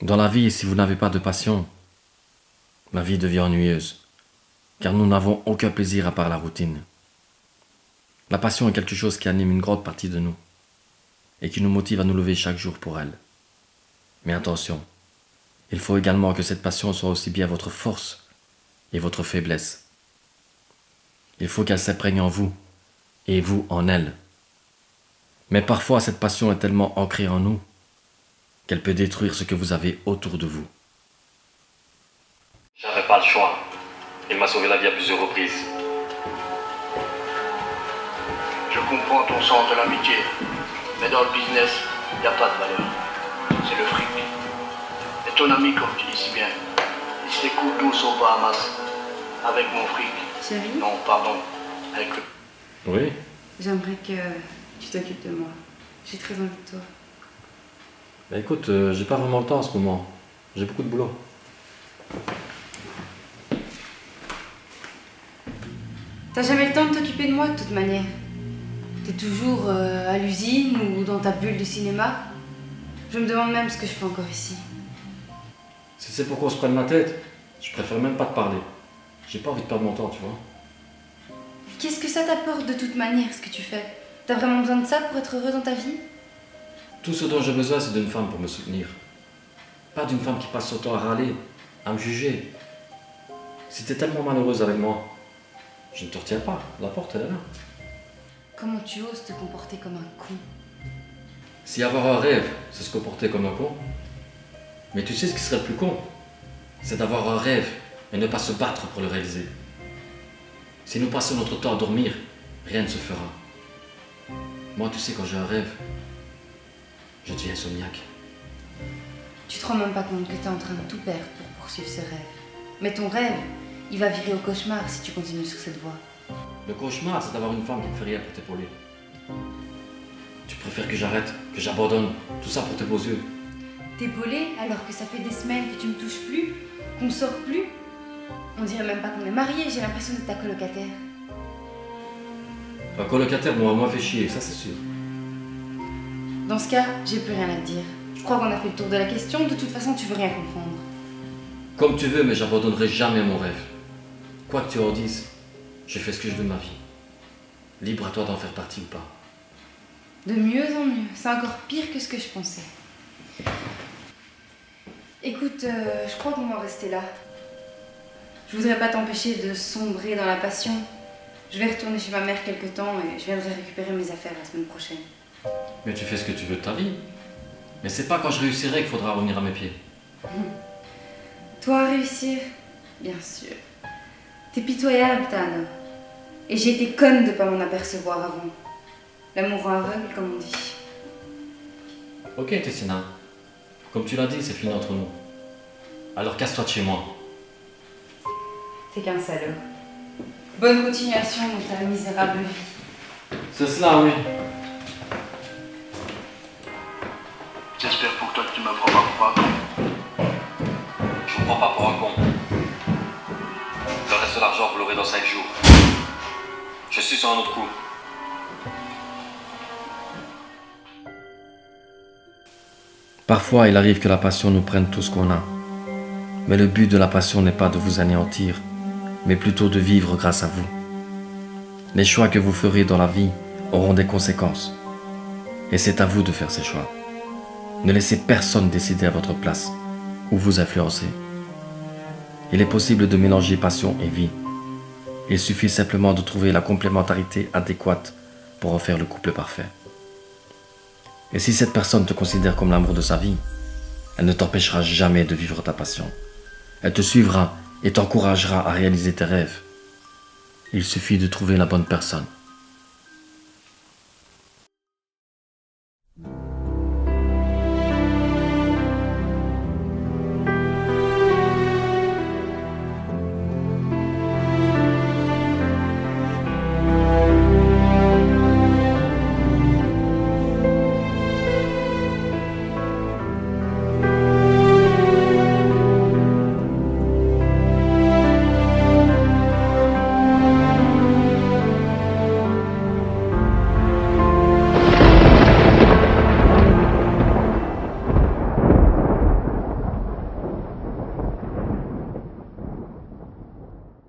Dans la vie, si vous n'avez pas de passion, la vie devient ennuyeuse, car nous n'avons aucun plaisir à part la routine. La passion est quelque chose qui anime une grande partie de nous, et qui nous motive à nous lever chaque jour pour elle. Mais attention, il faut également que cette passion soit aussi bien votre force et votre faiblesse. Il faut qu'elle s'imprègne en vous, et vous en elle. Mais parfois, cette passion est tellement ancrée en nous qu'elle peut détruire ce que vous avez autour de vous. J'avais pas le choix. Il m'a sauvé la vie à plusieurs reprises. Je comprends ton sens de l'amitié, mais dans le business, il n'y a pas de valeur. C'est le fric. Et ton ami, comme tu dis si bien, il se découle tous aux Bahamas avec mon fric. Chérie? Non, pardon, avec le... Oui? J'aimerais que tu t'occupes de moi. J'ai très envie de toi. Bah écoute, j'ai pas vraiment le temps en ce moment. J'ai beaucoup de boulot. T'as jamais le temps de t'occuper de moi de toute manière. T'es toujours à l'usine ou dans ta bulle de cinéma. Je me demande même ce que je fais encore ici. Si c'est pour qu'on se prenne la tête, je préfère même pas te parler. J'ai pas envie de perdre mon temps, tu vois. Qu'est-ce que ça t'apporte de toute manière, ce que tu fais? T'as vraiment besoin de ça pour être heureux dans ta vie? Tout ce dont j'ai besoin, c'est d'une femme pour me soutenir. Pas d'une femme qui passe son temps à râler, à me juger. Si t'es tellement malheureuse avec moi, je ne te retiens pas. La porte, elle est là. Comment tu oses te comporter comme un con? Si avoir un rêve, c'est se comporter comme un con. Mais tu sais ce qui serait le plus con? C'est d'avoir un rêve et ne pas se battre pour le réaliser. Si nous passons notre temps à dormir, rien ne se fera. Moi, tu sais, quand j'ai un rêve, je deviens insomniaque. Tu te rends même pas compte que t'es en train de tout perdre pour poursuivre ce rêve. Mais ton rêve, il va virer au cauchemar si tu continues sur cette voie. Le cauchemar, c'est d'avoir une femme qui ne fait rien pour t'épauler. Tu préfères que j'arrête, que j'abandonne, tout ça pour tes beaux yeux. T'épauler alors que ça fait des semaines que tu me touches plus, qu'on sort plus. On dirait même pas qu'on est mariés, j'ai l'impression d'être ta colocataire. Un colocataire m'aurait moins fait chier, ça c'est sûr. Dans ce cas, j'ai plus rien à te dire. Je crois qu'on a fait le tour de la question, de toute façon tu veux rien comprendre. Comme tu veux, mais j'abandonnerai jamais mon rêve. Quoi que tu en dises, je fais ce que je veux de ma vie. Libre à toi d'en faire partie ou pas. De mieux en mieux, c'est encore pire que ce que je pensais. Écoute, je crois qu'on va rester là. Je voudrais pas t'empêcher de sombrer dans la passion. Je vais retourner chez ma mère quelque temps et je viendrai récupérer mes affaires la semaine prochaine. Mais tu fais ce que tu veux de ta vie. Mais c'est pas quand je réussirai qu'il faudra revenir à mes pieds. Toi à réussir? Bien sûr. T'es pitoyable, Tano. Et j'ai été conne de pas m'en apercevoir avant. L'amour rend aveugle, comme on dit. Ok, Tessina. Comme tu l'as dit, c'est fini entre nous. Alors casse-toi de chez moi. T'es qu'un salaud. Bonne continuation dans ta misérable vie. C'est cela, oui. J'espère pour toi que tu me prends pas pour un con. Je vous prends pas pour un con. Le reste de l'argent, vous l'aurez dans 5 jours. Je suis sur un autre coup. Parfois, il arrive que la passion nous prenne tout ce qu'on a. Mais le but de la passion n'est pas de vous anéantir, mais plutôt de vivre grâce à vous. Les choix que vous ferez dans la vie auront des conséquences. Et c'est à vous de faire ces choix. Ne laissez personne décider à votre place ou vous influencer. Il est possible de mélanger passion et vie. Il suffit simplement de trouver la complémentarité adéquate pour en faire le couple parfait. Et si cette personne te considère comme l'amour de sa vie, elle ne t'empêchera jamais de vivre ta passion. Elle te suivra et t'encouragera à réaliser tes rêves. Il suffit de trouver la bonne personne.